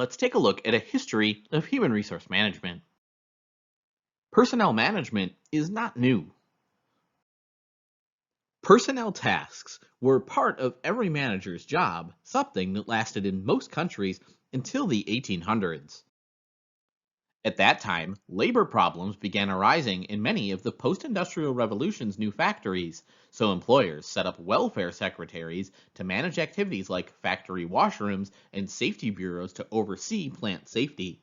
let's take a look at a history of human resource management. Personnel management is not new. Personnel tasks were part of every manager's job, something that lasted in most countries until the 1800s. At that time, labor problems began arising in many of the post-industrial revolution's new factories, so employers set up welfare secretaries to manage activities like factory washrooms and safety bureaus to oversee plant safety.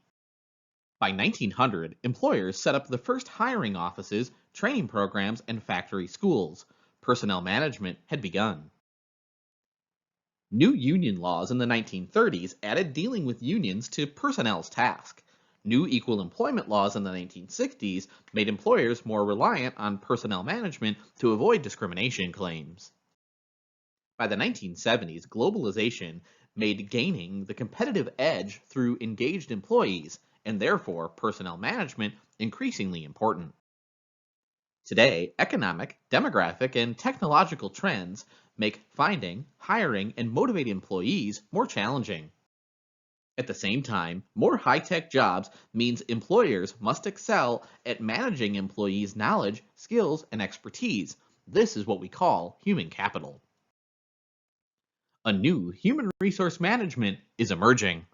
By 1900, employers set up the first hiring offices, training programs, and factory schools. Personnel management had begun. New union laws in the 1930s added dealing with unions to personnel's task. New equal employment laws in the 1960s made employers more reliant on personnel management to avoid discrimination claims. By the 1970s, globalization made gaining the competitive edge through engaged employees, and therefore personnel management increasingly important. Today, economic, demographic, and technological trends make finding, hiring, and motivating employees more challenging. At the same time, more high-tech jobs means employers must excel at managing employees' knowledge, skills, and expertise. This is what we call human capital. A new human resource management is emerging.